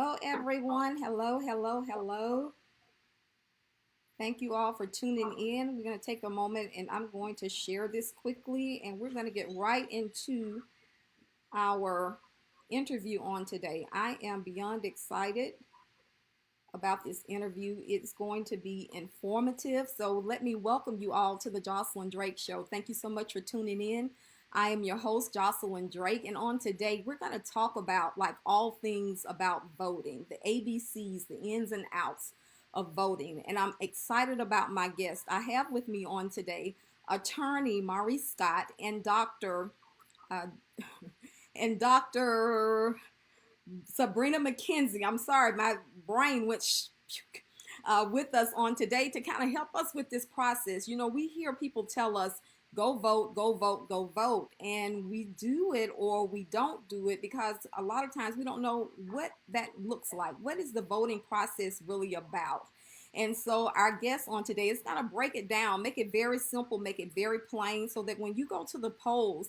Hello, everyone. Hello, hello, hello. Thank you all for tuning in. We're going to take a moment and I'm going to share this quickly, and we're going to get right into our interview on today. I am beyond excited about this interview. It's going to be informative. So let me welcome you all to the Josilyn Drake Show. Thank you so much for tuning in. I am your host, Josilyn Drake, and on today we're going to talk about like all things about voting, the ABCs, the ins and outs of voting. And I'm excited about my guest. I have with me on today attorney Maurice Scott and uh, Dr. Sabrina McKenzie. I'm sorry, my brain went with us on today to kind of help us with this process. You know, we hear people tell us, go vote, go vote, go vote. And we do it or we don't do it because a lot of times we don't know what that looks like. What is the voting process really about? And so our guest on today is going to break it down, make it very simple, make it very plain so that when you go to the polls,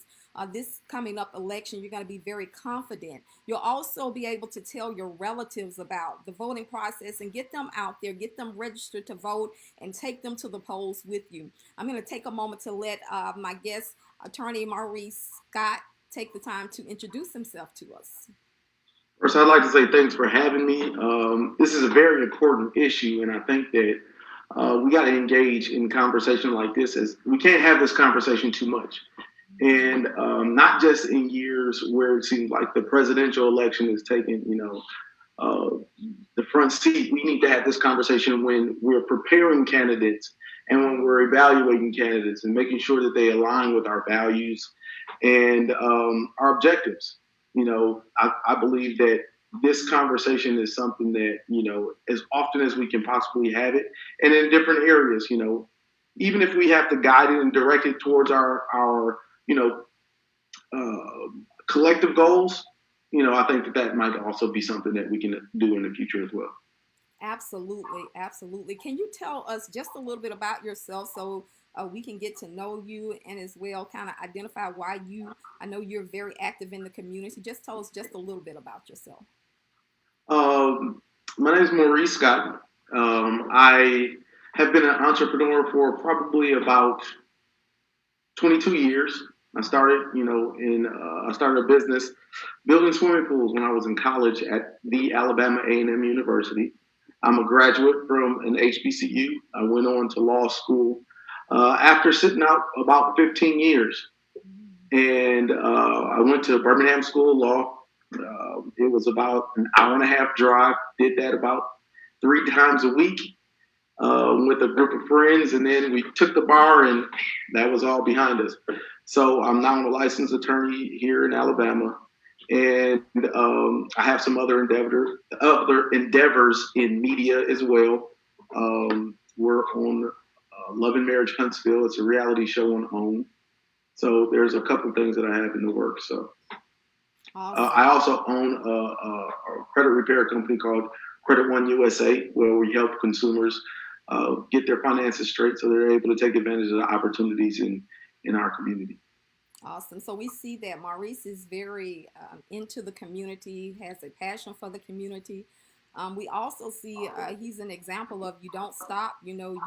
this coming up election, you're going to be very confident. You'll also be able to tell your relatives about the voting process and get them out there, get them registered to vote, and take them to the polls with you. I'm going to take a moment to let my guest, attorney Maurice Scott, take the time to introduce himself to us. First, I'd like to say thanks for having me. This is a very important issue, and I think that we got to engage in conversation like this. As we can't have this conversation too much, and not just in years where it seems like the presidential election is taking, the front seat. We need to have this conversation when we're preparing candidates and when we're evaluating candidates and making sure that they align with our values and our objectives. I believe that this conversation is something that, as often as we can possibly have it and in different areas, even if we have to guide it and direct it towards our collective goals, I think that might also be something that we can do in the future as well. Absolutely, absolutely. Can you tell us just a little bit about yourself so we can get to know you and as well kind of identify why I know you're very active in the community. Just tell us just a little bit about yourself. My name is Maurice Scott. I have been an entrepreneur for probably about 22 years. I started a business building swimming pools when I was in college at the Alabama A&M University. I'm a graduate from an HBCU. I went on to law school after sitting out about 15 years. And I went to Birmingham School of Law. It was about an hour and a half drive. Did that about 3 times a week with a group of friends. And then we took the bar, and that was all behind us. So I'm now a licensed attorney here in Alabama. And I have some other endeavors in media as well. We're on Love and Marriage Huntsville. It's a reality show on Home. So there's a couple of things that I have in the works. So Awesome. I also own a credit repair company called Credit One USA, where we help consumers get their finances straight so they're able to take advantage of the opportunities in our community. Awesome. So we see that Maurice is very into the community, has a passion for the community. We also see he's an example of you don't stop. You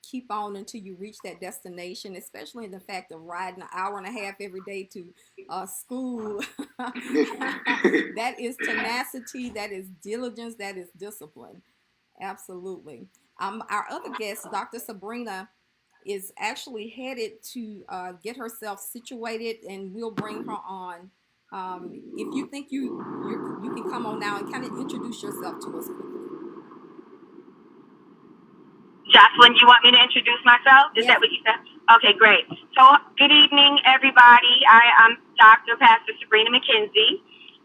keep on until you reach that destination. Especially in the fact of riding an hour and a half every day to school. That is tenacity. That is diligence. That is discipline. Absolutely. Our other guest, Dr. Sabrina, is actually headed to get herself situated, and we'll bring her on. If you think you can come on now and kind of introduce yourself to us quickly. Jocelyn, you want me to introduce myself? Is Yes. that what you said? Okay, great. So, good evening, everybody. I'm Dr. Pastor Sabrina McKenzie.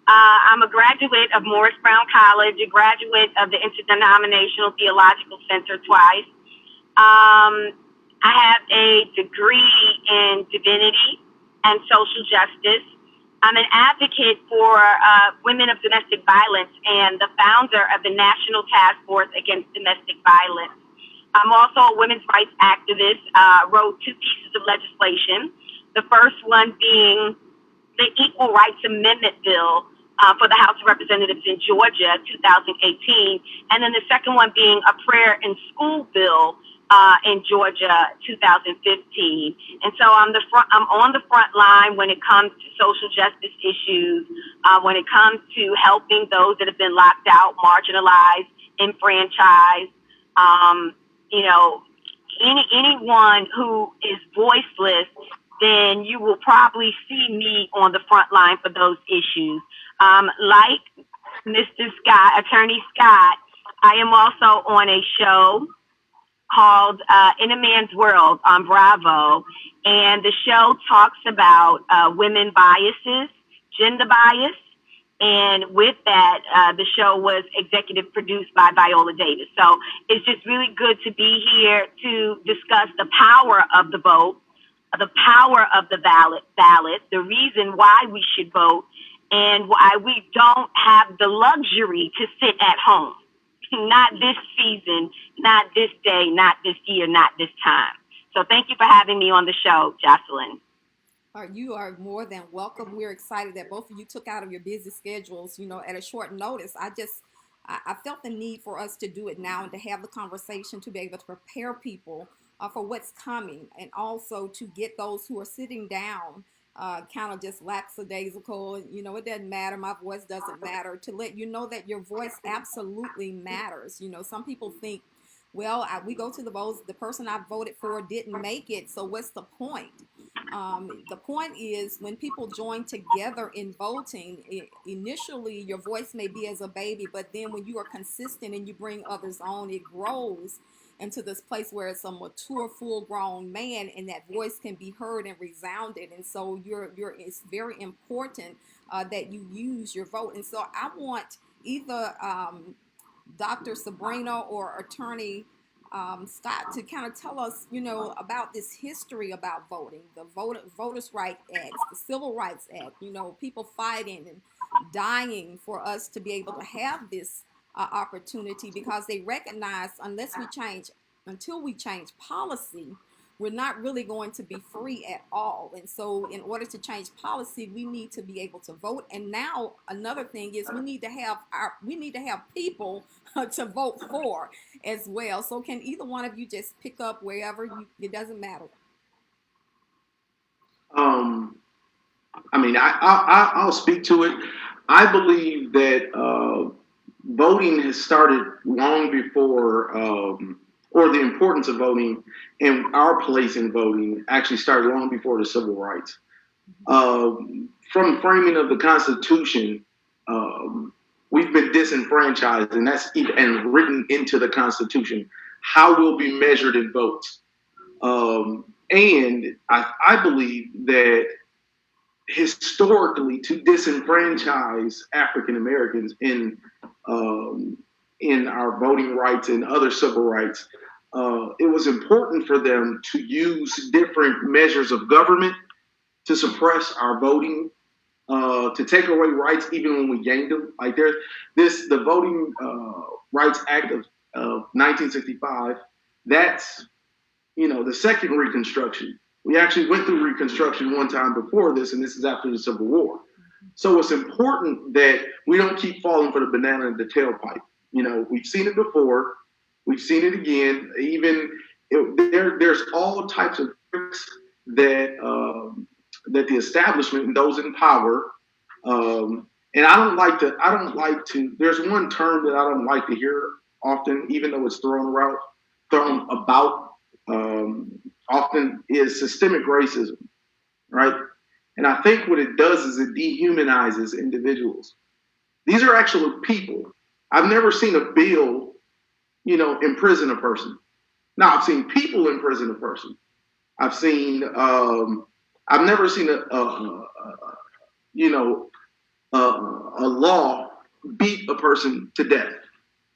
I'm a graduate of Maurice Brown College, a graduate of the Interdenominational Theological Center twice. I have a degree in divinity and social justice. I'm an advocate for women of domestic violence and the founder of the National Task Force Against Domestic Violence. I'm also a women's rights activist, wrote 2 pieces of legislation. The first one being the Equal Rights Amendment Bill, for the House of Representatives in Georgia, 2018, and then the second one being a prayer in school bill in Georgia, 2015. And so I'm on the front line when it comes to social justice issues, when it comes to helping those that have been locked out, marginalized, enfranchised. You know, anyone who is voiceless, then you will probably see me on the front line for those issues. Like Mr. Scott, Attorney Scott, I am also on a show called In a Man's World on Bravo, and the show talks about women biases, gender bias, and with that, the show was executive produced by Viola Davis. So it's just really good to be here to discuss the power of the vote, the power of the ballot, the reason why we should vote, and why we don't have the luxury to sit at home. Not this season, not this day, not this year, not this time. So thank you for having me on the show, Josilyn. You are more than welcome. We're excited that both of you took out of your busy schedules, you know, at a short notice. I felt the need for us to do it now and to have the conversation to be able to prepare people for what's coming, and also to get those who are sitting down kind of just lackadaisical, you know, it doesn't matter, my voice doesn't matter, to let you know that your voice absolutely matters. You know, some people think, well, we go to the votes, the person I voted for didn't make it, so what's the point? The point is, when people join together in voting, initially your voice may be as a baby, but then when you are consistent and you bring others on, it grows into this place where it's a mature, full-grown man, and that voice can be heard and resounded. And so it's very important that you use your vote. And so I want either Dr. Sabrina or Attorney Scott to kind of tell us, you know, about this history about voting, the Voters' Rights Act, the Civil Rights Act, you know, people fighting and dying for us to be able to have this opportunity, because they recognize until we change policy, we're not really going to be free at all. And so in order to change policy, we need to be able to vote. And now another thing is we need to have people to vote for as well. So can either one of you just pick up wherever it doesn't matter? I mean, I'll speak to it. I believe that voting has started long before, or the importance of voting and our place in voting actually started long before the civil rights. From framing of the Constitution, we've been disenfranchised, and that's and written into the Constitution how we'll be measured in votes. And I believe that historically, to disenfranchise African Americans in our voting rights and other civil rights, it was important for them to use different measures of government to suppress our voting, to take away rights even when we gained them. Like the Voting Rights Act of 1965, that's, you know, the second Reconstruction. We actually went through Reconstruction one time before this, and this is after the Civil War. So it's important that we don't keep falling for the banana in the tailpipe. You know, we've seen it before. We've seen it again. There's all types of tricks that the establishment and those in power, and I don't like to. There's one term that I don't like to hear often, even though it's thrown about often, is systemic racism, right? And I think what it does is it dehumanizes individuals. These are actually people. I've never seen a bill, you know, imprison a person. Now, I've seen people imprison a person. I've never seen a law beat a person to death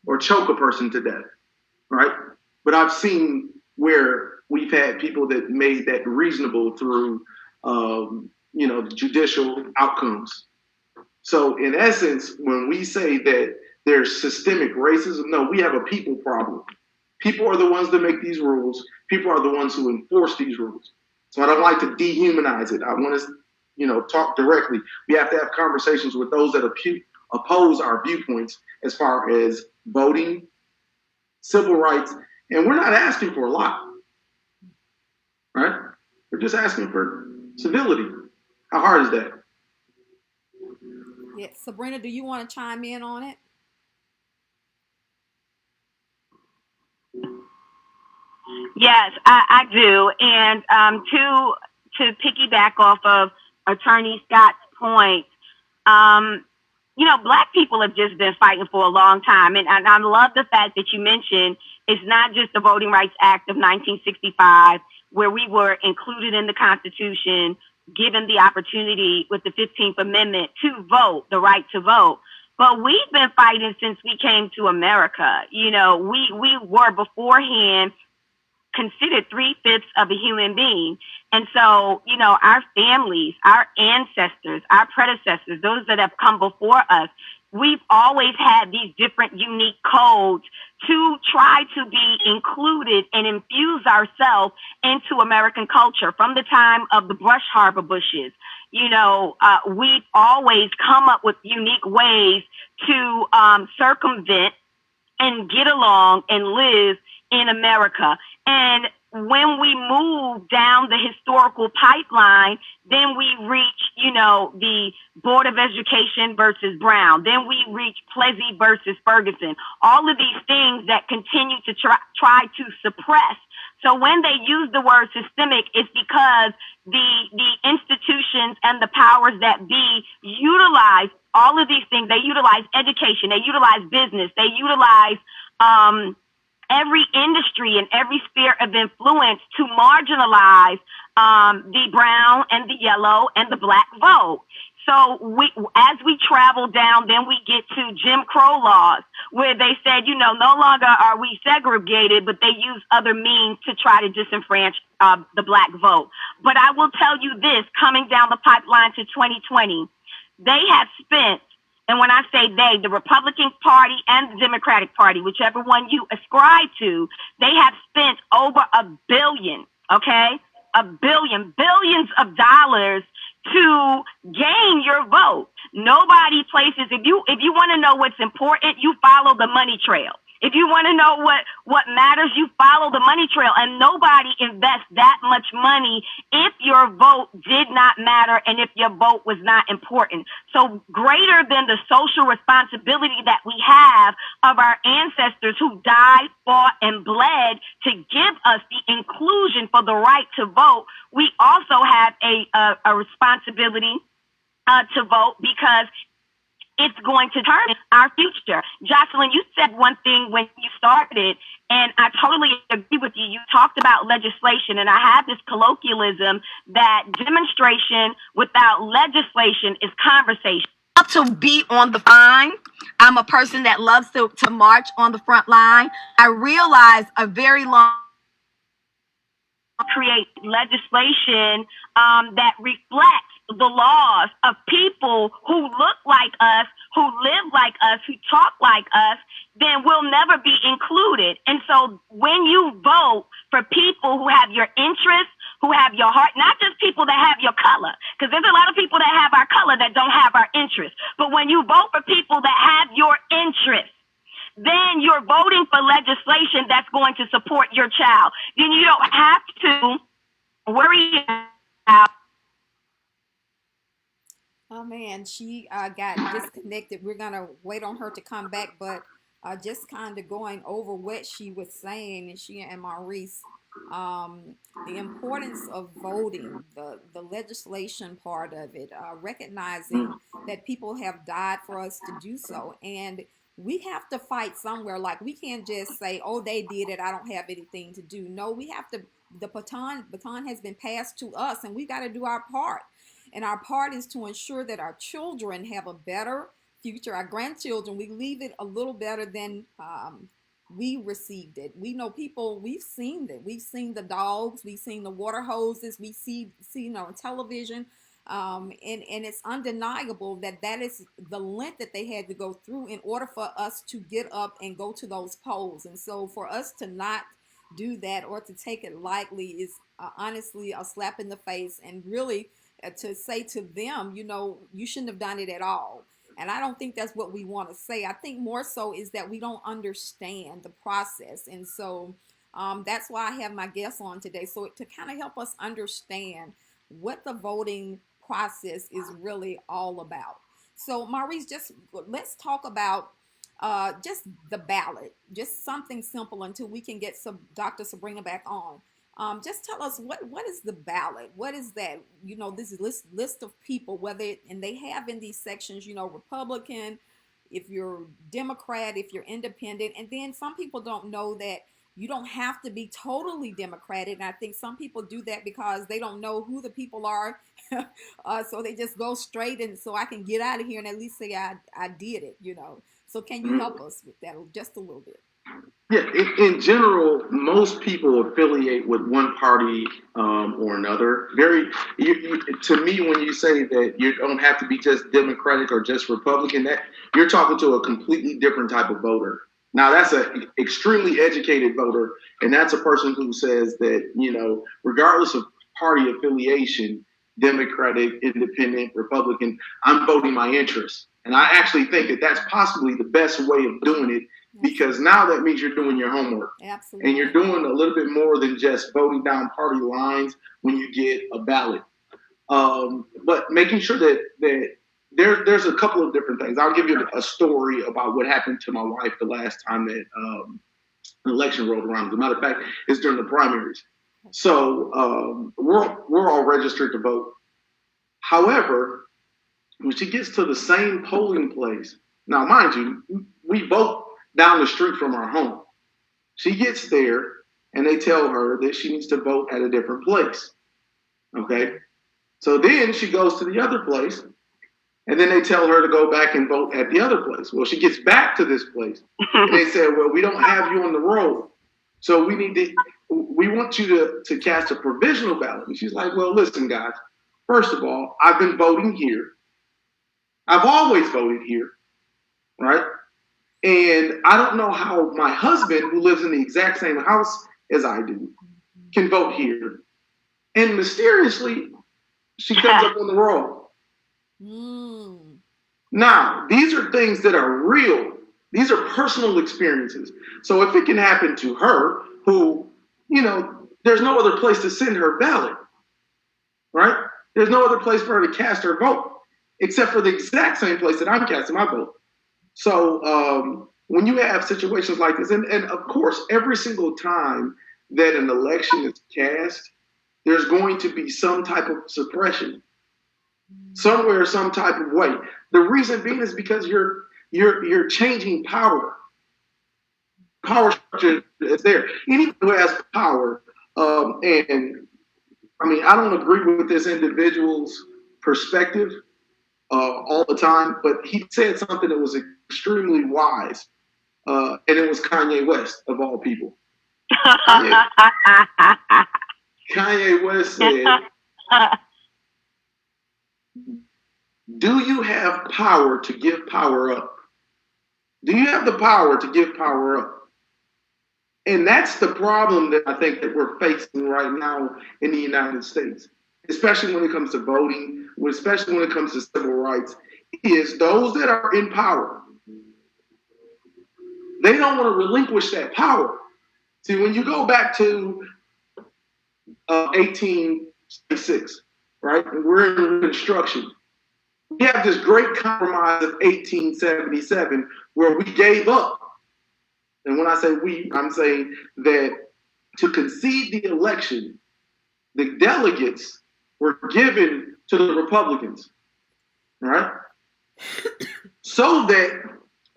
or choke a person to death, right? But I've seen where we've had people that made that reasonable through, the judicial outcomes. So in essence, when we say that there's systemic racism, no, we have a people problem. People are the ones that make these rules. People are the ones who enforce these rules. So I don't like to dehumanize it. I want to talk directly. We have to have conversations with those that oppose our viewpoints as far as voting, civil rights, and we're not asking for a lot, right? We're just asking for civility. How hard is that? Yeah, Sabrina, do you want to chime in on it? Yes, I do. And to piggyback off of Attorney Scott's point, um, Black people have just been fighting for a long time. And I love the fact that you mentioned it's not just the Voting Rights Act of 1965, where we were included in the Constitution, given the opportunity with the 15th Amendment to vote, the right to vote. But we've been fighting since we came to America. We were beforehand considered three-fifths of a human being. And so, our families, our ancestors, our predecessors, those that have come before us, we've always had these different unique codes to try to be included and infuse ourselves into American culture from the time of the brush harbor bushes. We've always come up with unique ways to circumvent and get along and live in America. And when we move down the historical pipeline, then we reach, the Board of Education versus Brown. Then we reach Plessy versus Ferguson. All of these things that continue to try to suppress. So when they use the word systemic, it's because the institutions and the powers that be utilize all of these things. They utilize education. They utilize business. They utilize every industry and every sphere of influence to marginalize the brown and the yellow and the black vote. So as we travel down, then we get to Jim Crow laws, where they said, no longer are we segregated, but they use other means to try to disenfranchise the black vote. But I will tell you this, coming down the pipeline to 2020, they have spent, and when I say they, the Republican Party and the Democratic Party, whichever one you ascribe to, they have spent over $1 billion, okay? Billions of dollars to gain your vote. Nobody places, if you want to know what's important, you follow the money trail. If you want to know what matters, you follow the money trail, and nobody invests that much money if your vote did not matter and if your vote was not important. So greater than the social responsibility that we have of our ancestors who died, fought, and bled to give us the inclusion for the right to vote, we also have a responsibility to vote, because it's going to determine our future. Josilyn, you said one thing when you started, and I totally agree with you. You talked about legislation, and I have this colloquialism that demonstration without legislation is conversation. To be on the line. I'm a person that loves to march on the front line. I realize a very long create legislation that reflects the laws of people who look like us, who live like us, who talk like us, then we'll never be included. And so when you vote for people who have your interests, who have your heart, not just people that have your color, because there's a lot of people that have our color that don't have our interests. But when you vote for people that have your interests, then you're voting for legislation that's going to support your child. Then you don't have to worry about. Oh man, she got disconnected. We're gonna wait on her to come back, but just kind of going over what she was saying, and she and Maurice, the importance of voting, the legislation part of it, recognizing that people have died for us to do so, and we have to fight somewhere. Like, we can't just say, "Oh, they did it, I don't have anything to do." No, we have to. The baton has been passed to us, and we got to do our part. And our part is to ensure that our children have a better future. Our grandchildren, we leave it a little better than we received it. We know people, we've seen it. We've seen the dogs, we've seen the water hoses, we see on television. And it's undeniable that is the length that they had to go through in order for us to get up and go to those polls. And so for us to not do that or to take it lightly is honestly a slap in the face, and really to say to them, you shouldn't have done it at all. And I don't think that's what we want to say. I think more so is that we don't understand the process. And so that's why I have my guests on today. So to kind of help us understand what the voting process is really all about. So Maurice, just let's talk about just the ballot, just something simple until we can get Dr. Sabrina back on. Just tell us what is the ballot? What is that? This list of people, and they have in these sections, Republican, if you're Democrat, if you're independent, and then some people don't know that you don't have to be totally Democratic. And I think some people do that because they don't know who the people are, so they just go straight, and so I can get out of here and at least say I did it. So can you help us with that just a little bit? Yeah, in general, most people affiliate with one party or another. To me, when you say that you don't have to be just Democratic or just Republican, that you're talking to a completely different type of voter. Now, that's an extremely educated voter, and that's a person who says that, regardless of party affiliation, Democratic, Independent, Republican, I'm voting my interests. And I actually think that that's possibly the best way of doing it, because now that means you're doing your homework. Absolutely. And you're doing a little bit more than just voting down party lines when you get a ballot. But making sure that there's a couple of different things. I'll give you a story about what happened to my wife the last time that an election rolled around. As a matter of fact, it's during the primaries. So we're all registered to vote. However, when she gets to the same polling place, now mind you, we vote down the street from our home. She gets there and they tell her that she needs to vote at a different place. Okay? So then she goes to the other place and then they tell her to go back and vote at the other place. Well, she gets back to this place and they say, well, we don't have you on the roll. So we want you to cast a provisional ballot. And she's like, well, listen, guys, first of all, I've been voting here. I've always voted here, right? And I don't know how my husband, who lives in the exact same house as I do, can vote here. And mysteriously, she comes up on the roll. Now, these are things that are real. These are personal experiences. So if it can happen to her, who, there's no other place to send her ballot, right? There's no other place for her to cast her vote, except for the exact same place that I'm casting my vote. So when you have situations like this, and of course, every single time that an election is cast, there's going to be some type of suppression, somewhere, some type of way. The reason being is because you're changing power. Power structure is there. Anyone who has power, and I mean, I don't agree with this individual's perspective all the time, but he said something that was extremely wise, and it was Kanye West, of all people. Kanye West said, do you have power to give power up? Do you have the power to give power up? And that's the problem that I think that we're facing right now in the United States, especially when it comes to voting, especially when it comes to civil rights, is those that are in power. They don't want to relinquish that power. See, when you go back to 1866, right, and we're in Reconstruction, we have this great compromise of 1877 where we gave up. And when I say we, I'm saying that to concede the election, the delegates were given to the Republicans, right? So that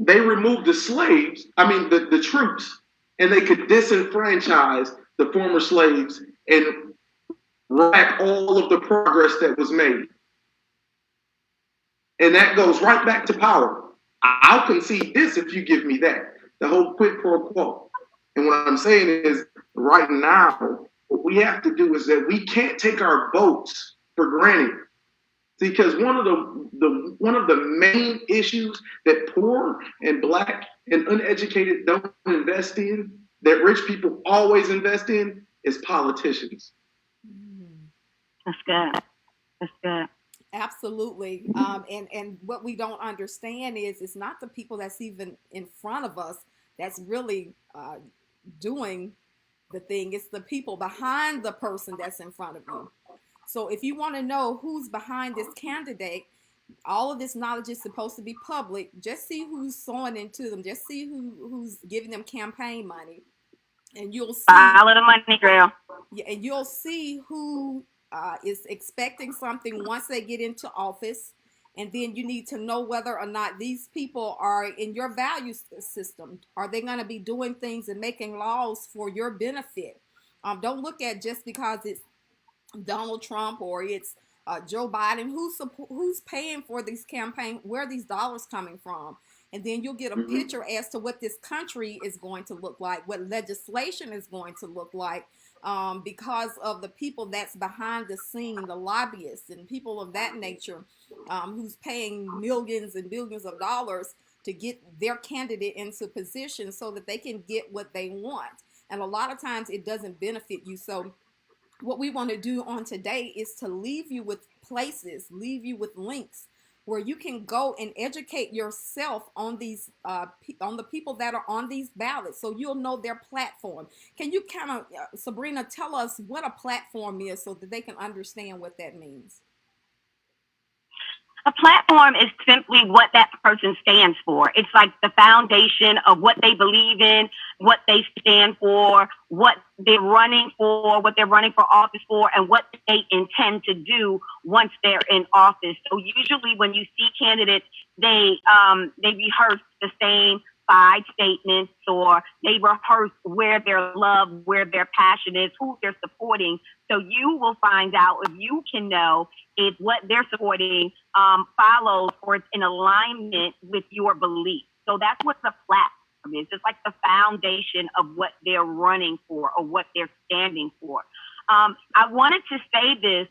they removed the slaves, the troops, and they could disenfranchise the former slaves and wreck all of the progress that was made. And that goes right back to power. I'll concede this if you give me that. The whole quid pro quo. And what I'm saying is, right now, what we have to do is that we can't take our votes for granted. Because one of the main issues that poor and black and uneducated don't invest in, that rich people always invest in, is politicians. That's good. That's good. Absolutely. And what we don't understand is it's not the people that's even in front of us that's really doing the thing. It's the people behind the person that's in front of you. So if you want to know who's behind this candidate, all of this knowledge is supposed to be public. Just see who's sewing into them. Just see who's giving them campaign money, and you'll see. Follow the money trail. Yeah, and you'll see who is expecting something once they get into office, and then you need to know whether or not these people are in your value system. Are they going to be doing things and making laws for your benefit? Don't look at just because it's Donald Trump or it's Joe Biden. Who's paying for these campaign? Where are these dollars coming from? And then you'll get a picture as to what this country is going to look like, what legislation is going to look like, because of the people that's behind the scene, the lobbyists and people of that nature, who's paying millions and billions of dollars to get their candidate into position so that they can get what they want. And a lot of times it doesn't benefit you. So what we want to do on today is to leave you with places, leave you with links where you can go and educate yourself on these on the people that are on these ballots, so you'll know their platform. Can you kind of, Sabrina, tell us what a platform is so that they can understand what that means? A platform is simply what that person stands for. It's like the foundation of what they believe in, what they stand for, what they're running for, what they're running for office for, and what they intend to do once they're in office. So usually when you see candidates, they rehearse the same 5 statements, or they rehearse where their love, where their passion is, who they're supporting. So you will find out, if you can know if what they're supporting follows or it's in alignment with your beliefs. So that's what the platform is. It's like the foundation of what they're running for or what they're standing for. I wanted to say this.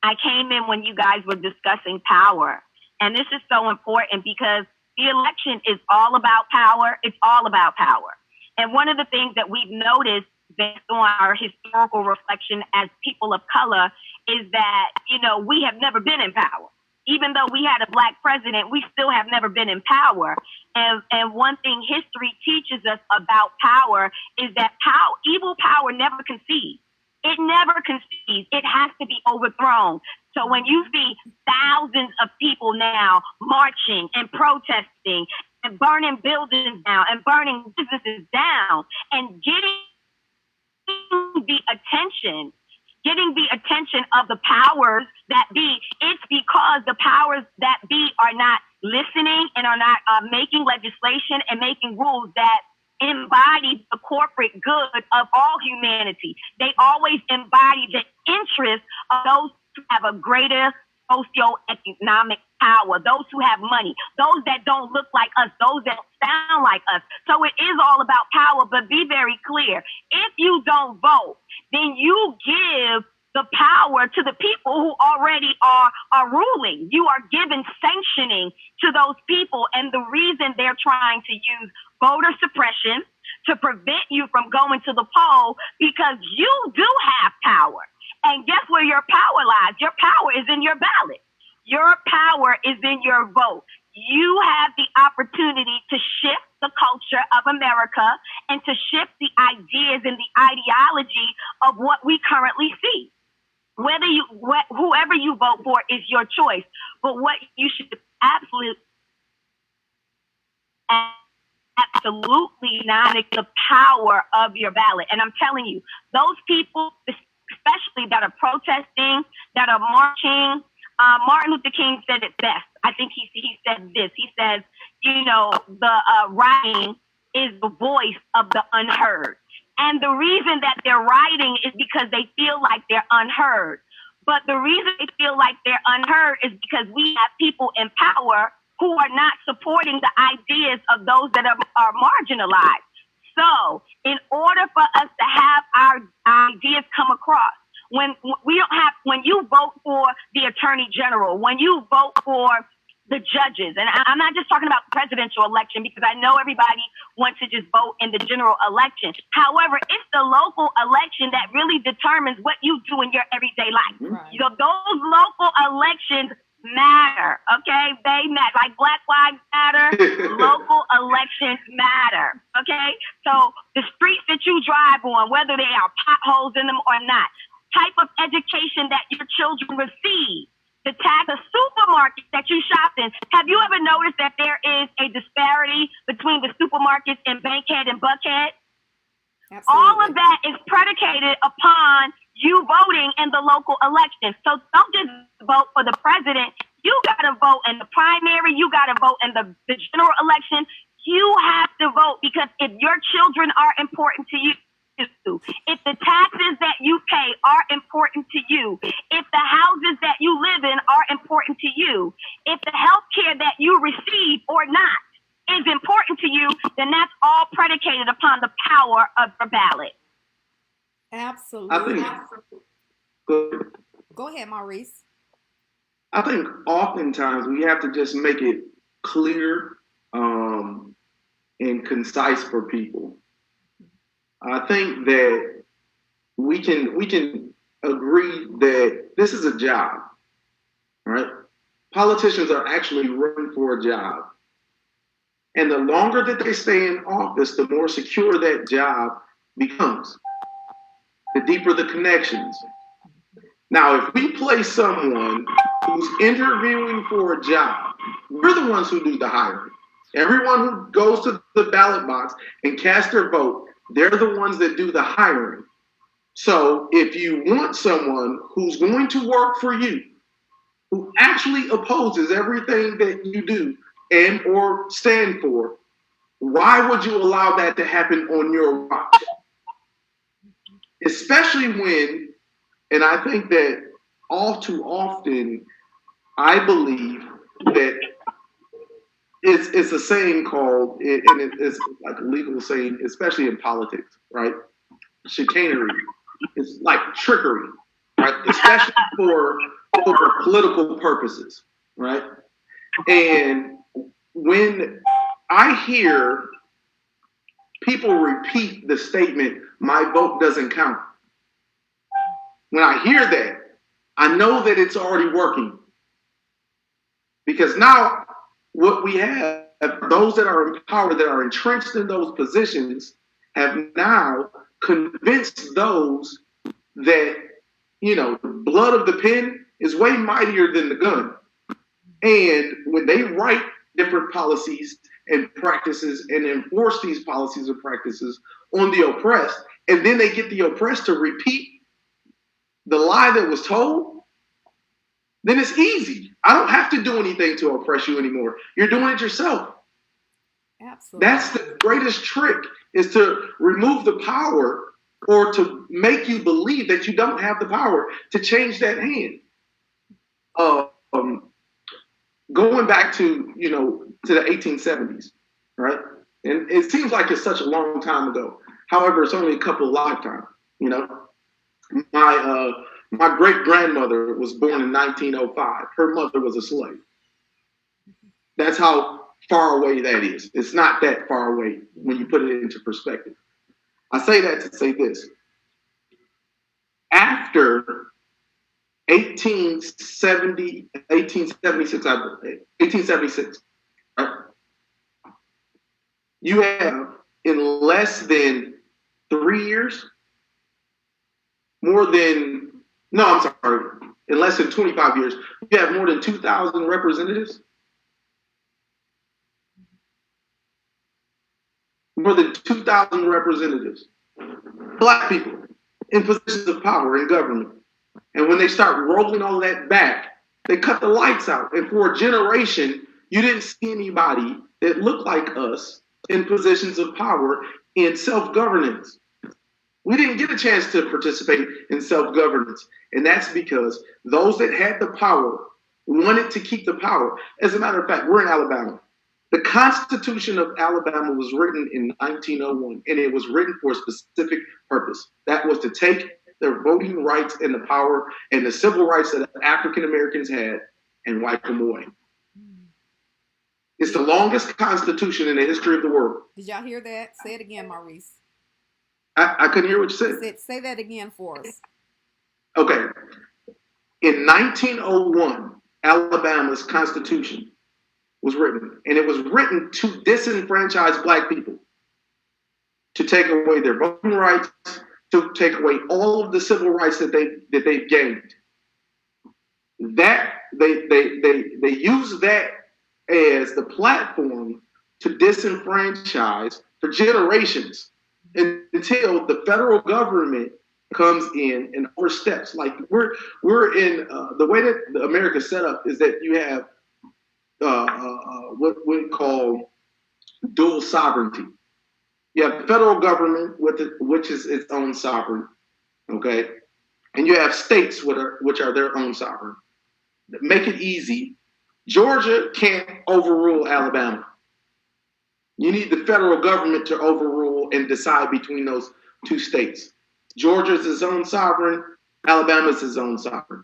I came in when you guys were discussing power. And this is so important because the election is all about power. It's all about power. And one of the things that we've noticed based on our historical reflection as people of color is that, we have never been in power. Even though we had a Black president, we still have never been in power. And one thing history teaches us about power is that evil power never concedes. It never concedes. It has to be overthrown. So when you see thousands of people now marching and protesting and burning buildings down and burning businesses down and getting the attention of the powers that be, it's because the powers that be are not listening and are not making legislation and making rules that embody the corporate good of all humanity. They always embody the interests of those who have a greater socioeconomic power, those who have money, those that don't look like us, those that sound like us. So it is all about power, but be very clear. If you don't vote, then you give the power to the people who already are ruling. You are giving sanctioning to those people. And the reason they're trying to use voter suppression to prevent you from going to the poll, because you do have power. And guess where your power lies? Your power is in your ballot. Your power is in your vote. You have the opportunity to shift the culture of America and to shift the ideas and the ideology of what we currently see. Whoever you vote for is your choice. But what you should absolutely not the power of your ballot. And I'm telling you, those people, especially that are protesting, that are marching, Martin Luther King said it best. I think he said this. He says, the writing is the voice of the unheard. And the reason that they're writing is because they feel like they're unheard. But the reason they feel like they're unheard is because we have people in power who are not supporting the ideas of those that are marginalized. So in order for us to have our ideas come across, when you vote for the attorney general, when you vote for the judges, and I'm not just talking about the presidential election because I know everybody wants to just vote in the general election. However, it's the local election that really determines what you do in your everyday life. Right. Those elections matter, okay? They matter. Like Black Lives Matter, local elections matter, okay? So the streets that you drive on, whether they are potholes in them or not, type of education that your children receive, the type of supermarkets that you shop in. Have you ever noticed that there is a disparity between the supermarkets in Bankhead and Buckhead? Absolutely. All of that is predicated upon you voting in the local election. So don't just vote for the president. You got to vote in the primary. You got to vote in the general election. You have to vote because if your children are important to you, if the taxes that you pay are important to you, if the houses that you live in are important to you, if the health care that you receive or not is important to you, then that's all predicated upon the power of your ballot. Absolutely. Go ahead, Maurice. I think oftentimes we have to just make it clear and concise for people. I think that we can agree that this is a job, right? Politicians are actually running for a job. And the longer that they stay in office, the more secure that job becomes, the deeper the connections. Now, if we place someone who's interviewing for a job, we're the ones who do the hiring. Everyone who goes to the ballot box and casts their vote, they're the ones that do the hiring. So if you want someone who's going to work for you, who actually opposes everything that you do and or stand for, why would you allow that to happen on your watch? Especially when, and I think that all too often, I believe that it's a saying called, and it's like a legal saying, especially in politics, right? Chicanery. It's like trickery, right? Especially for political purposes, right? And when I hear people repeat the statement, my vote doesn't count, when I hear that, I know that it's already working. Because now what we have, those that are in power, that are entrenched in those positions, have now convinced those that, the blood of the pen is way mightier than the gun. And when they write different policies and practices and enforce these policies and practices on the oppressed, and then they get the oppressed to repeat the lie that was told, then it's easy. I don't have to do anything to oppress you anymore. You're doing it yourself. Absolutely. That's the greatest trick, is to remove the power or to make you believe that you don't have the power to change that hand. Going back to, to the 1870s, right? And it seems like it's such a long time ago. However, it's only a couple of lifetimes, My great-grandmother was born in 1905. Her mother was a slave. That's how far away that is. It's not that far away when you put it into perspective. I say that to say this. After 1876, right? You have, in less than 3 years, in less than 25 years, you have more than 2,000 representatives. More than 2,000 representatives, Black people in positions of power in government. And when they start rolling all that back, they cut the lights out. And for a generation, you didn't see anybody that looked like us in positions of power in self-governance. We didn't get a chance to participate in self-governance. And that's because those that had the power wanted to keep the power. As a matter of fact, we're in Alabama. The Constitution of Alabama was written in 1901, and it was written for a specific purpose. That was to take their voting rights and the power and the civil rights that African Americans had and wipe them away. It's the longest constitution in the history of the world. Did y'all hear that? Say it again, Maurice. I couldn't hear what you said. Say that again for us. Okay. In 1901, Alabama's Constitution was written, and it was written to disenfranchise black people, to take away their voting rights, to take away all of the civil rights that they've gained. That they use that as the platform to disenfranchise for generations until the federal government comes in and oversteps. Like we're in the way that America's set up is that you have what we call dual sovereignty. You have the federal government, which is its own sovereign, okay, and you have states which are their own sovereign. Make it easy. Georgia can't overrule Alabama. You need the federal government to overrule and decide between those two states. Georgia is its own sovereign. Alabama is its own sovereign.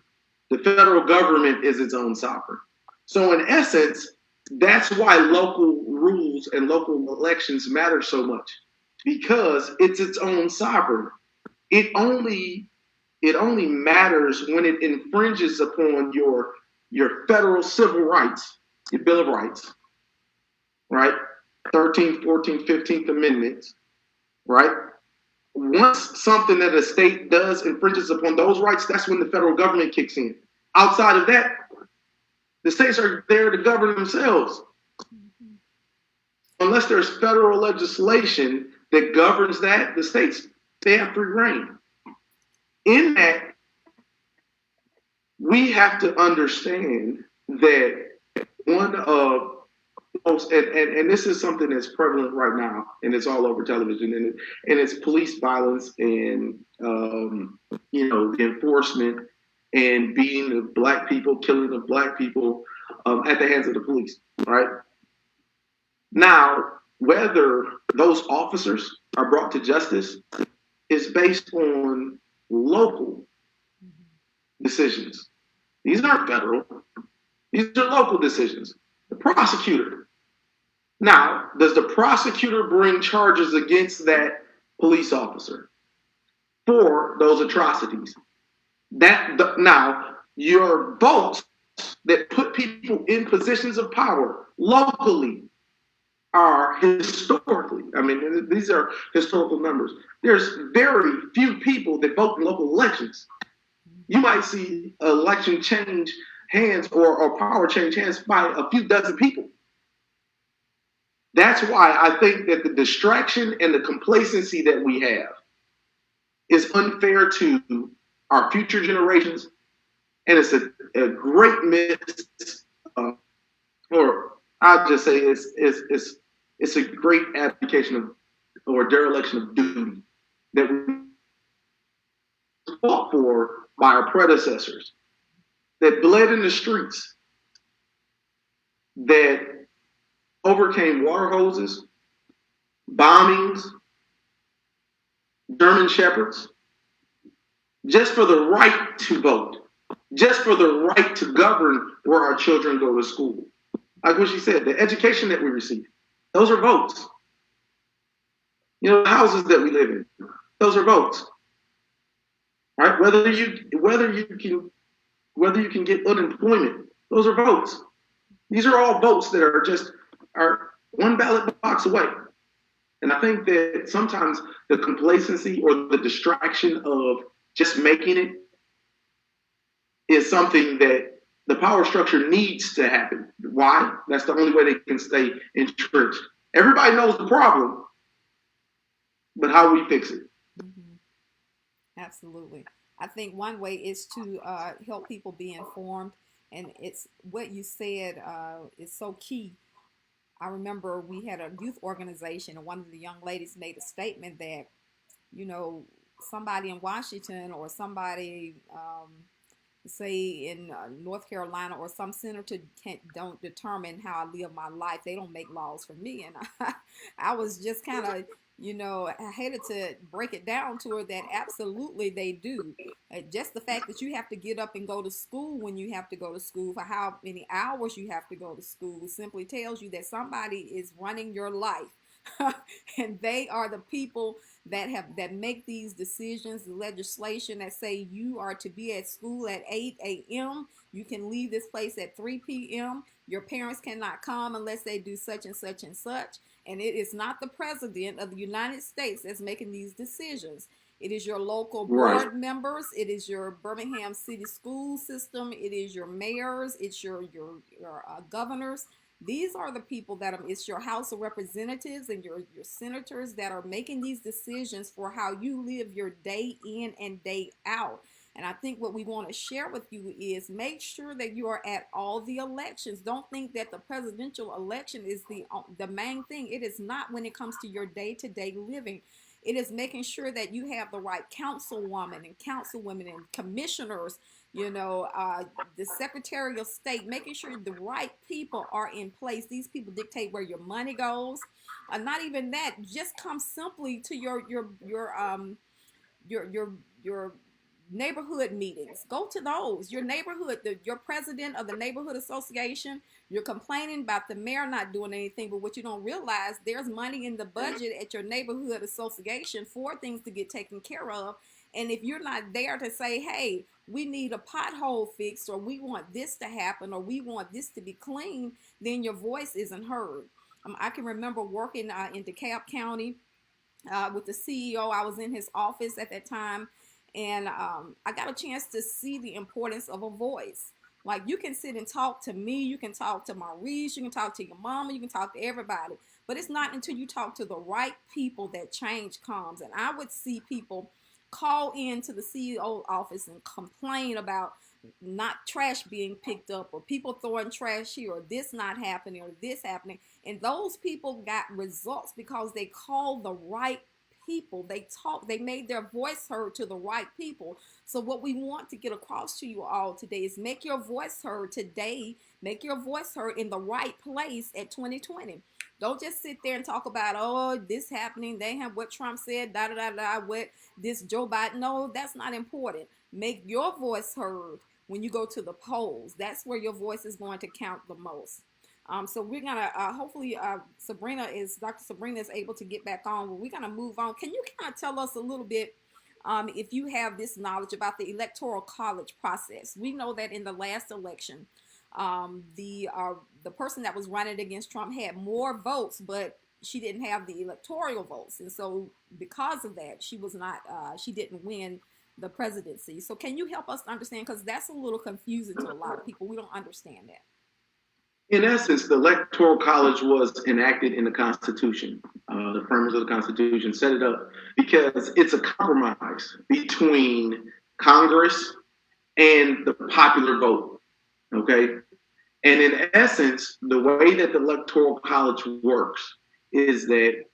The federal government is its own sovereign. So in essence, that's why local rules and local elections matter so much, because it's its own sovereign. It only matters when it infringes upon your federal civil rights, your Bill of Rights, right? 13th, 14th, 15th Amendments, right? Once something that a state does infringes upon those rights, that's when the federal government kicks in. Outside of that, the states are there to govern themselves. Unless there's federal legislation that governs that, the states, they have free reign. In that, we have to understand that one of most, and this is something that's prevalent right now, and it's all over television, and it's police violence and the enforcement and beating of black people, killing of black people at the hands of the police, right? Now, whether those officers are brought to justice is based on local decisions. These aren't federal. These are local decisions. The prosecutor. Now, does the prosecutor bring charges against that police officer for those atrocities? Now, your votes that put people in positions of power locally are historically, I mean, these are historical numbers. There's very few people that vote in local elections. You might see election change hands or power change hands by a few dozen people. That's why I think that the distraction and the complacency that we have is unfair to our future generations, and it's a great miss, or I'll just say it's a great abdication of or dereliction of duty that we fought for by our predecessors, that bled in the streets, that overcame water hoses, bombings, German shepherds, just for the right to vote, just for the right to govern where our children go to school. Like what she said, the education that we receive, those are votes. The houses that we live in, those are votes. Right? Whether you can get unemployment, those are votes. These are all votes that are one ballot box away. And I think that sometimes the complacency or the distraction of just making it is something that the power structure needs to happen. Why? That's the only way they can stay entrenched. Everybody knows the problem, but how we fix it? Mm-hmm. Absolutely. I think one way is to help people be informed, and it's what you said is so key. I remember we had a youth organization, and one of the young ladies made a statement that, somebody in Washington or somebody, say in North Carolina or some senator don't determine how I live my life. They don't make laws for me. And I was just kind of, I hated to break it down to her that absolutely they do. Just the fact that you have to get up and go to school when you have to go to school, for how many hours you have to go to school, simply tells you that somebody is running your life. And they are the people that make these decisions, the legislation that say you are to be at school at 8 a.m. You can leave this place at 3 p.m. Your parents cannot come unless they do such and such and such. And it is not the president of the United States that's making these decisions. It is your local Right. board members. It is your Birmingham City school system. It is your mayors. It's your governors. These are the people that are, it's your House of Representatives and your senators that are making these decisions for how you live your day in and day out. And I think what we want to share with you is make sure that you are at all the elections. Don't think that the presidential election is the main thing. It is not when it comes to your day-to-day living. It is making sure that you have the right councilwoman and councilwomen and commissioners, the Secretary of State, making sure the right people are in place. These people dictate where your money goes. Not even that, just come simply to your neighborhood meetings. Go to those. Your neighborhood, your president of the neighborhood association, you're complaining about the mayor not doing anything, but what you don't realize, there's money in the budget at your neighborhood association for things to get taken care of. And if you're not there to say, hey, we need a pothole fixed, or we want this to happen, or we want this to be clean, then your voice isn't heard. I can remember working in DeKalb County with the CEO. I was in his office at that time, and I got a chance to see the importance of a voice. Like, you can sit and talk to me, you can talk to Maurice, you can talk to your mama, you can talk to everybody, but it's not until you talk to the right people that change comes. And I would see people call into the CEO office and complain about not trash being picked up, or people throwing trash here, or this not happening, or this happening. And those people got results because they called the right people. They made their voice heard to the right people. So what we want to get across to you all today is make your voice heard today. Make your voice heard in the right place at 2020. Don't just sit there and talk about, oh, this happening, they have what Trump said, da da da da, what this Joe Biden. No, that's not important. Make your voice heard when you go to the polls. That's where your voice is going to count the most. So we're gonna hopefully Dr. Sabrina is able to get back on. But we're gonna move on. Can you kind of tell us a little bit, if you have this knowledge about the Electoral College process? We know that in the last election, the person that was running against Trump had more votes, but she didn't have the electoral votes, and so because of that, she didn't win the presidency. So can you help us understand, because that's a little confusing to a lot of people. We don't understand that. In essence, the Electoral College was enacted in the Constitution. The framers of the Constitution set it up because it's a compromise between Congress and the popular vote. Okay? And in essence, the way that the Electoral College works is that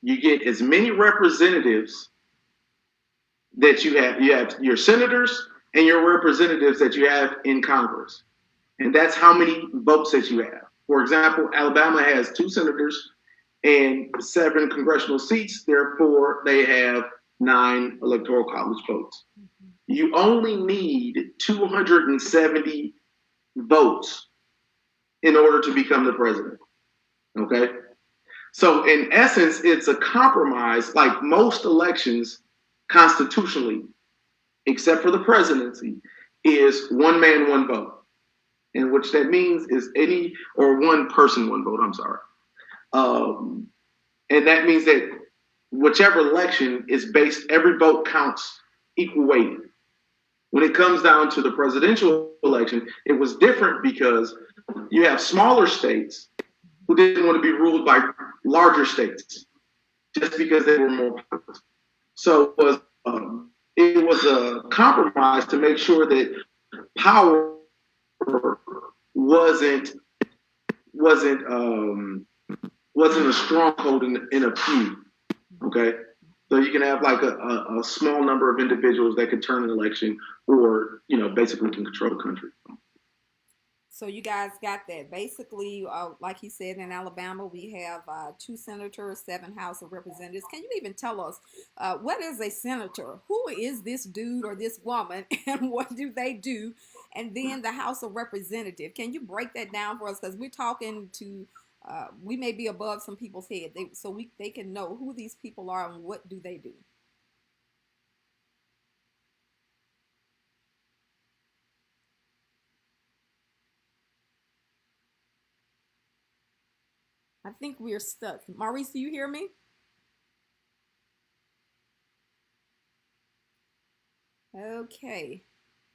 you get as many representatives that you have. You have your senators and your representatives that you have in Congress. And that's how many votes that you have. For example, Alabama has 2 senators and 7 congressional seats. Therefore, they have 9 electoral college votes. You only need 270 votes in order to become the president. Okay? So in essence, it's a compromise, like most elections constitutionally, except for the presidency, is one man, one vote. And which that means is one person, one vote, I'm sorry. And that means that whichever election is based, every vote counts equal weight. When it comes down to the presidential election, it was different because you have smaller states who didn't want to be ruled by larger states just because they were more populous. So it was a compromise to make sure that power wasn't a stronghold in a few. Okay, so you can have like a small number of individuals that could turn an election, or basically can control the country. So you guys got that. Basically, like he said, in Alabama, we have 2 senators, 7 House of Representatives. Can you even tell us what is a senator? Who is this dude or this woman, and what do they do? And then the House of Representatives. Can you break that down for us? Because we're talking to we may be above some people's head, they can know who these people are and what do they do. I think we're stuck. Maurice, do you hear me? Okay.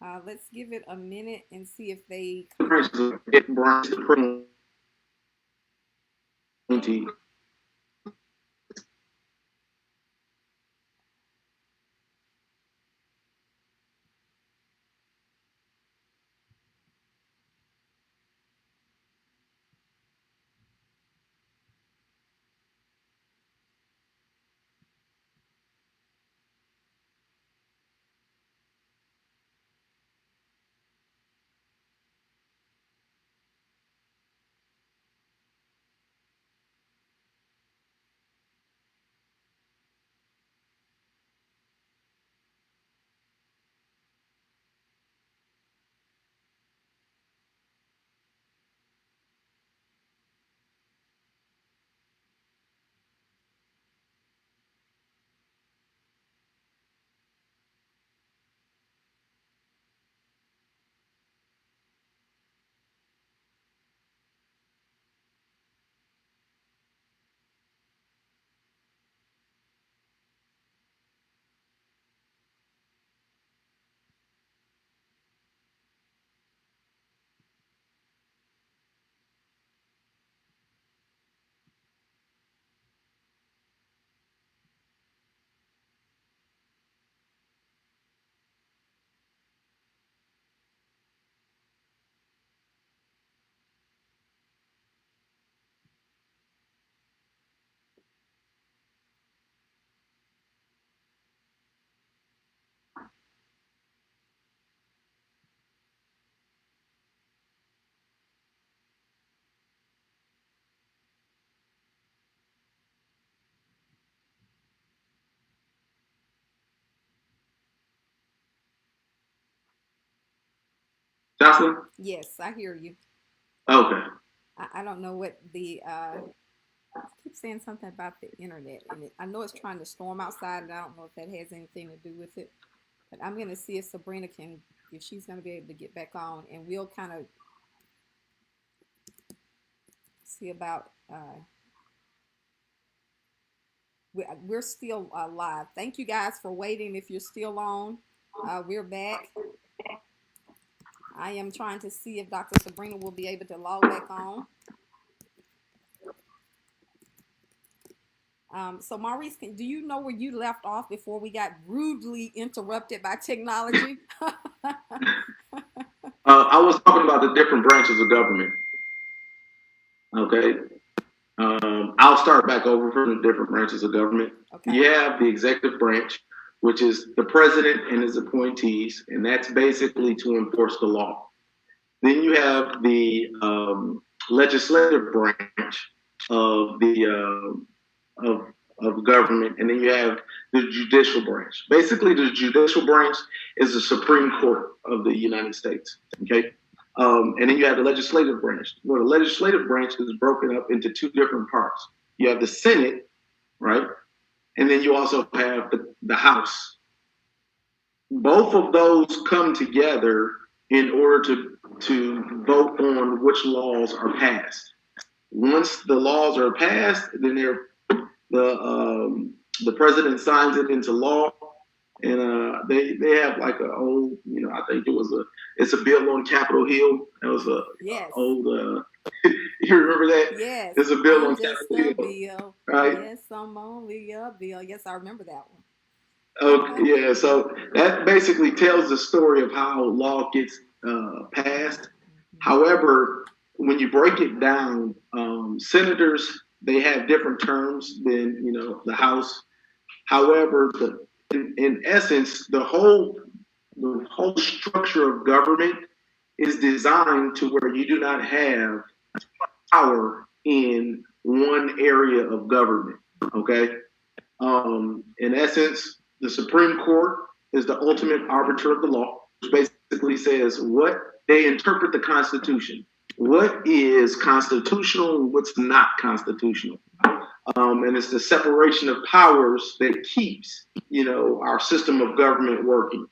Let's give it a minute and see if they come Branch on. branch Jocelyn? Yes, I hear you. Okay. I don't know what the I keep saying something about the internet, and I know it's trying to storm outside, and I don't know if that has anything to do with it. But I'm gonna see if Sabrina can, if she's gonna be able to get back on, and we'll kind of see about. We're still live. Thank you guys for waiting. If you're still on, we're back. I am trying to see if Dr. Sabrina will be able to log back on. So Maurice, do you know where you left off before we got rudely interrupted by technology? I was talking about the different branches of government. Okay. I'll start back over from the different branches of government. Okay. You have the executive branch, which is the president and his appointees, and that's basically to enforce the law. Then you have the legislative branch of the of government, and then you have the judicial branch. Basically, the judicial branch is the Supreme Court of the United States. Okay, and then you have the legislative branch. Well, the legislative branch is broken up into two different parts. You have the Senate, right, and then you also have the House. Both of those come together in order to vote on which laws are passed. Once the laws are passed, then the president signs it into law, and they have like a old, I think it's a bill on Capitol Hill. That was a yes. old. You remember that? Yes. There's a bill I'm on just Capitol a Hill, bill. right? Yes, I'm only a bill. Yes, I remember that one. Okay, yeah. So that basically tells the story of how law gets passed. Mm-hmm. However, when you break it down, senators, they have different terms than the House. However, in essence, the whole structure of government is designed to where you do not have power in one area of government. Okay, in essence, the Supreme Court is the ultimate arbiter of the law, which basically says what they interpret the Constitution. what is constitutional and what's not constitutional. And it's the separation of powers that keeps, our system of government working.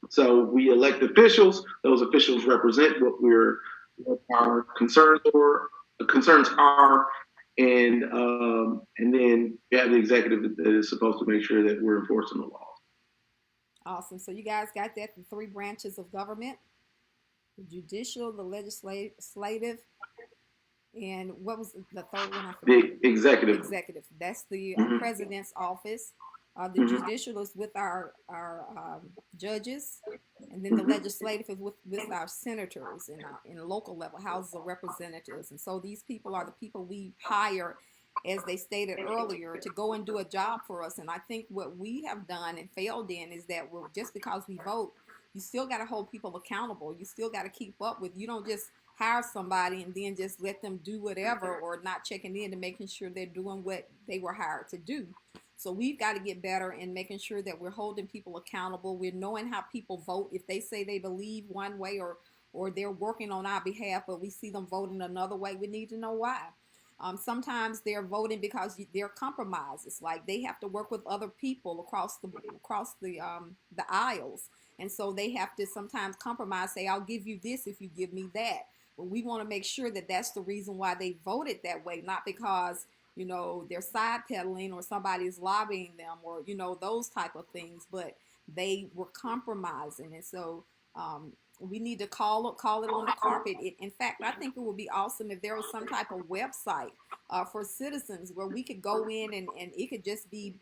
So we elect officials. Those officials represent what our concerns are, and then you have the executive that is supposed to make sure that we're enforcing the law. Awesome. So you guys got that, the three branches of government: the judicial, the legislative, and what was the third one? The executive. Executive. That's the president's office. The judicial is with our judges, and then the legislative is with our senators in local level, houses of representatives. And so these people are the people we hire, as they stated earlier, to go and do a job for us. And I think what we have done and failed in is that just because we vote, you still got to hold people accountable. You still got to keep up with. You don't just hire somebody and then just let them do whatever, or not checking in and making sure they're doing what they were hired to do. So we've got to get better in making sure that we're holding people accountable. We're knowing how people vote. If they say they believe one way or they're working on our behalf, but we see them voting another way, we need to know why. Sometimes they're voting because they're compromises. Like they have to work with other people across the aisles, and so they have to sometimes compromise. Say, I'll give you this if you give me that. But we want to make sure that that's the reason why they voted that way, not because they're side pedaling or somebody's lobbying them or those type of things. But they were compromising, and so we need to call it on the carpet. In fact, I think it would be awesome if there was some type of website for citizens where we could go in and it could just be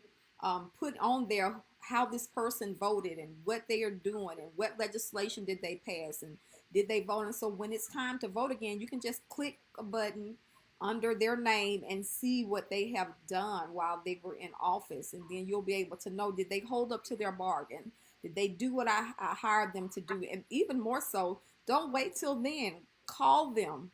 put on there how this person voted and what they are doing and what legislation did they pass and did they vote. And so when it's time to vote again, you can just click a button under their name and see what they have done while they were in office. And then you'll be able to know, did they hold up to their bargain? Did they do what I hired them to do? And even more so, don't wait till then. Call them.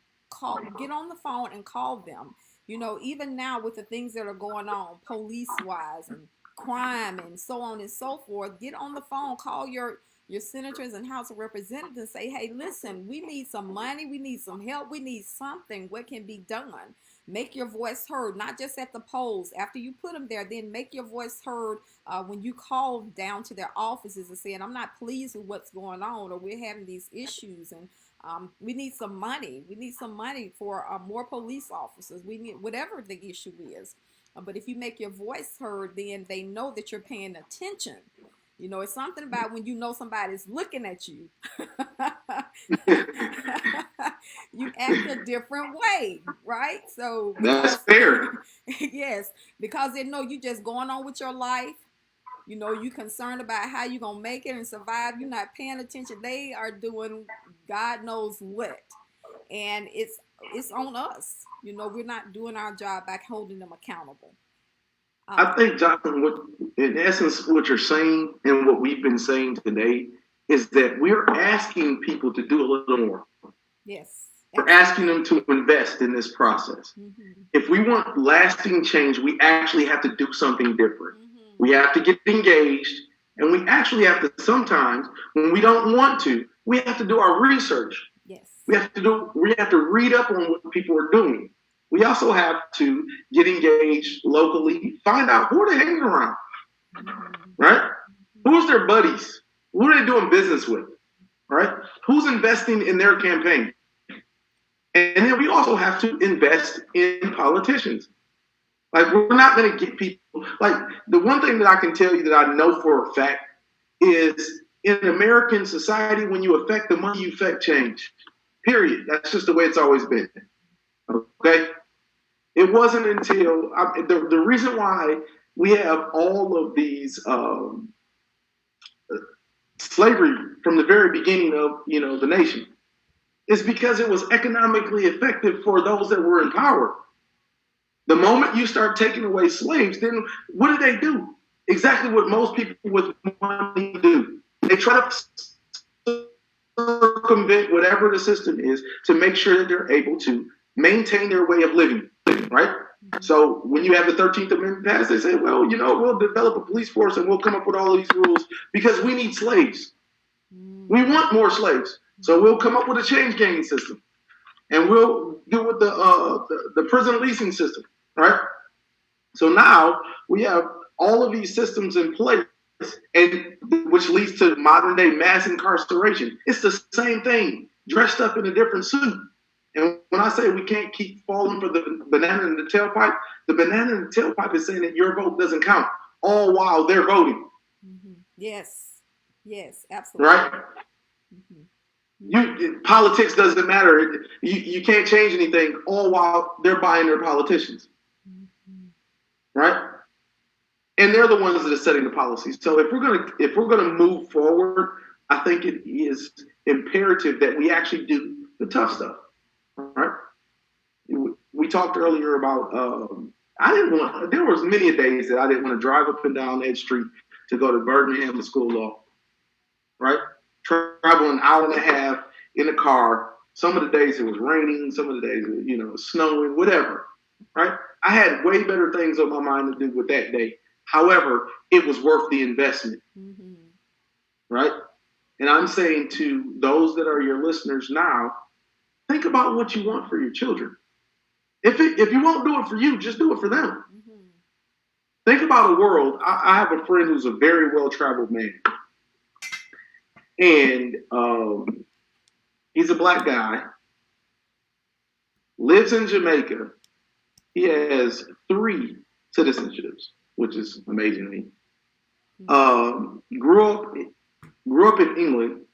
Get on the phone and call them. Even now with the things that are going on, police-wise and crime and so on and so forth, get on the phone. Call your senators and House of Representatives and say, hey, listen, we need some money. We need some help. We need something. What can be done? Make your voice heard, not just at the polls. After you put them there, then make your voice heard when you call down to their offices and saying, I'm not pleased with what's going on, or we're having these issues, and we need some money. We need some money for more police officers. We need whatever the issue is. But if you make your voice heard, then they know that you're paying attention. It's something about when somebody's looking at you. You act a different way, right? So that's fair. Yes, because they know you just going on with your life. You concerned about how you're gonna make it and survive. You're not paying attention. They are doing God knows what, and it's on us. We're not doing our job by holding them accountable. I think, Jonathan, in essence, what you're saying and what we've been saying today is that we're asking people to do a little more. Yes. We're asking them to invest in this process. Mm-hmm. If we want lasting change, we actually have to do something different. Mm-hmm. We have to get engaged, and we actually have to sometimes, when we don't want to, we have to do our research. Yes. We have to read up on what people are doing. We also have to get engaged locally, find out who they're hanging around, right? Who's their buddies? Who are they doing business with, right? Who's investing in their campaign? And then we also have to invest in politicians. Like, we're not going to get people, like, the one thing that I can tell you that I know for a fact is in American society, when you affect the money, you affect change, period. That's just the way it's always been. Okay? It wasn't until the reason why we have all of these slavery from the very beginning of the nation is because it was economically effective for those that were in power. The moment you start taking away slaves, then what do they do? Exactly what most people with money do. They try to circumvent whatever the system is to make sure that they're able to maintain their way of living, right? So when you have the 13th Amendment passed, they say, well, we'll develop a police force and we'll come up with all of these rules because we need slaves. We want more slaves. So we'll come up with a change gain system. and we'll do with the prison leasing system, right? So now we have all of these systems in place, and which leads to modern day mass incarceration. It's the same thing, dressed up in a different suit. And when I say we can't keep falling for the banana in the tailpipe, the banana in the tailpipe is saying that your vote doesn't count, all while they're voting. Mm-hmm. Yes. Yes, absolutely. Right? Mm-hmm. Politics doesn't matter. You can't change anything, all while they're buying their politicians. Mm-hmm. Right? And they're the ones that are setting the policy. So if we're gonna move forward, I think it is imperative that we actually do the tough stuff. Right? We talked earlier about there was many days that I didn't want to drive up and down that street to go to Birmingham School of Law. Right? Travel an hour and a half in the car. Some of the days it was raining, some of the days it was snowing, whatever. Right? I had way better things on my mind to do with that day. However, it was worth the investment. Mm-hmm. Right? And I'm saying to those that are your listeners now, think about what you want for your children. If you won't do it for you, just do it for them. Mm-hmm. Think about a world. I have a friend who's a very well-traveled man. And he's a black guy, lives in Jamaica. He has 3 citizenships, which is amazing to me. Grew up in England,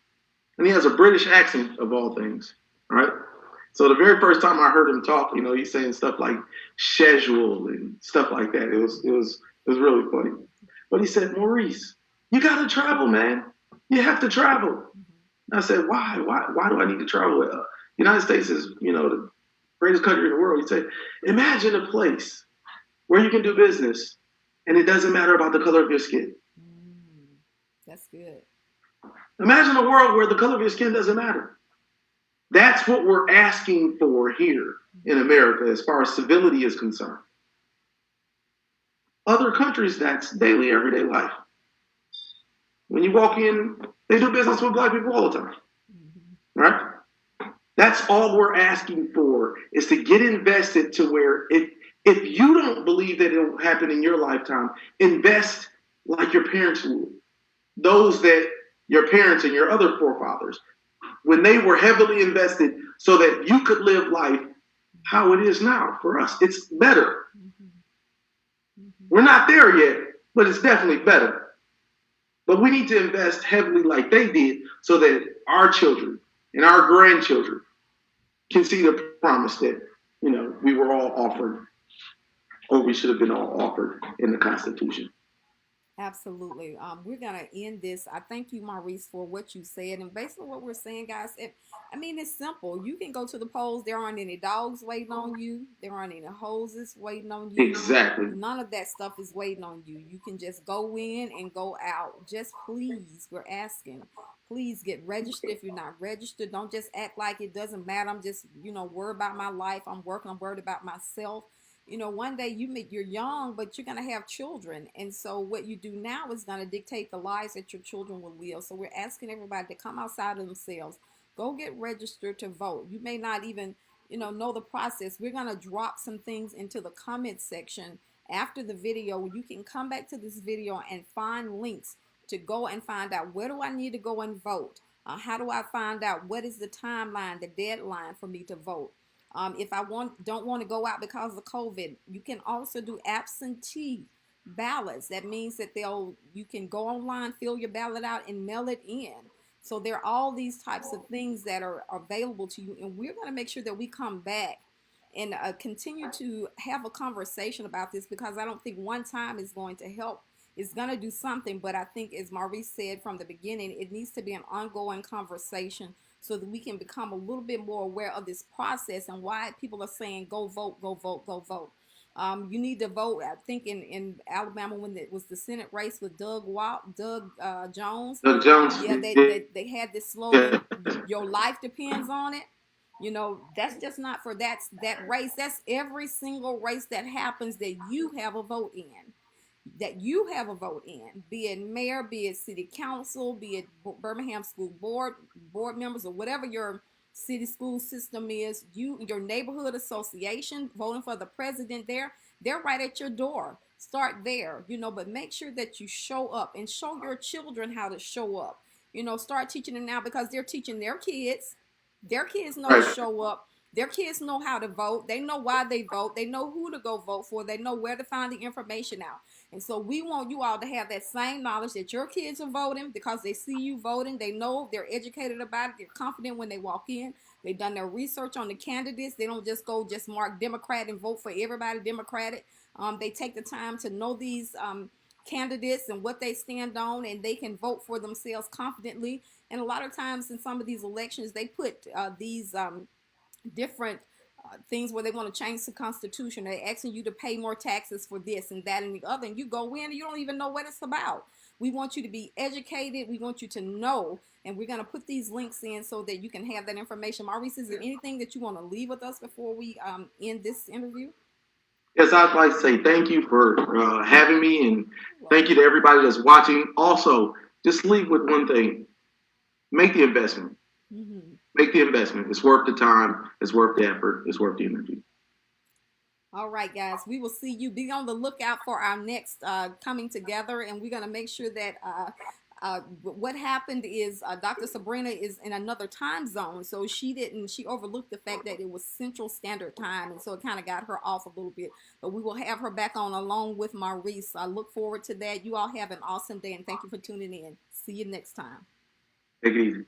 and he has a British accent of all things, right? So the very first time I heard him talk, he's saying stuff like schedule and stuff like that. It was really funny. But he said, Maurice, you got to travel, man. You have to travel. And I said, why? Why do I need to travel? The United States is, the greatest country in the world. He said, imagine a place where you can do business and it doesn't matter about the color of your skin. That's good. Imagine a world where the color of your skin doesn't matter. That's what we're asking for here in America as far as civility is concerned. Other countries, that's daily, everyday life. When you walk in, they do business with black people all the time. Right? That's all we're asking for, is to get invested to where if you don't believe that it'll happen in your lifetime, invest like your parents would. Those that your parents and your other forefathers, when they were heavily invested so that you could live life how it is now for us. It's better. We're not there yet, but it's definitely better. But we need to invest heavily like they did so that our children and our grandchildren can see the promise that, we were all offered, or we should have been all offered in the Constitution. Absolutely. We're going to end this. I thank you, Maurice, for what you said. And basically what we're saying, guys, it's simple. You can go to the polls. There aren't any dogs waiting on you. There aren't any hoses waiting on you. Exactly. None of that stuff is waiting on you. You can just go in and go out. Just please, we're asking, please get registered. If you're not registered, don't just act like it doesn't matter. I'm just, worried about my life. I'm worried about myself. One day you're young, but you're going to have children. And so what you do now is going to dictate the lives that your children will live. So we're asking everybody to come outside of themselves. Go get registered to vote. You may not even, know the process. We're going to drop some things into the comment section after the video. You can come back to this video and find links to go and find out, where do I need to go and vote? How do I find out what is the timeline, the deadline for me to vote? If I don't want to go out because of COVID, you can also do absentee ballots. That means that you can go online, fill your ballot out, and mail it in. So there are all these types of things that are available to you, and we're going to make sure that we come back and continue to have a conversation about this, because I don't think one time is going to help. It's going to do something, but I think, as Maurice said from the beginning, it needs to be an ongoing conversation, so that we can become a little bit more aware of this process and why people are saying, go vote, go vote, go vote. You need to vote. I think in Alabama, when it was the Senate race with Doug Jones. Doug Jones. Yeah, they had this slogan, your life depends on it. That's just not for that race. That's every single race that happens that you have a vote in. Be it mayor, be it city council, be it Birmingham school board members, or whatever your city school system is, your neighborhood association, voting for the president there, they're right at your door. Start there, but make sure that you show up and show your children how to show up. Start teaching them now because they're teaching their kids. Their kids know to Right. show up. Their kids know how to vote. They know why they vote. They know who to go vote for. They know where to find the information out. And so we want you all to have that same knowledge that your kids are voting because they see you voting. They know, they're educated about it. They're confident when they walk in. They've done their research on the candidates. They don't just go just mark Democrat and vote for everybody Democratic. They take the time to know these candidates and what they stand on, and they can vote for themselves confidently. And a lot of times in some of these elections, they put these different things where they want to change the Constitution. They're asking you to pay more taxes for this and that and the other, and you go in and you don't even know what it's about. We want you to be educated. We want you to know, and we're going to put these links in so that you can have that information. Maurice, is there anything that you want to leave with us before we end this interview? Yes, I'd like to say thank you for having me, and thank you to everybody that's watching. Also, just leave with one thing: make the investment. Mm-hmm. Make the investment. It's worth the time. It's worth the effort. It's worth the energy. All right, guys, we will see you. Be on the lookout for our next coming together, and we're going to make sure that what happened is Dr. Sabrina is in another time zone, so she overlooked the fact that it was Central Standard Time, and so it kind of got her off a little bit. But we will have her back on along with Maurice. I look forward to that. You all have an awesome day, and thank you for tuning in. See you next time. Take it easy.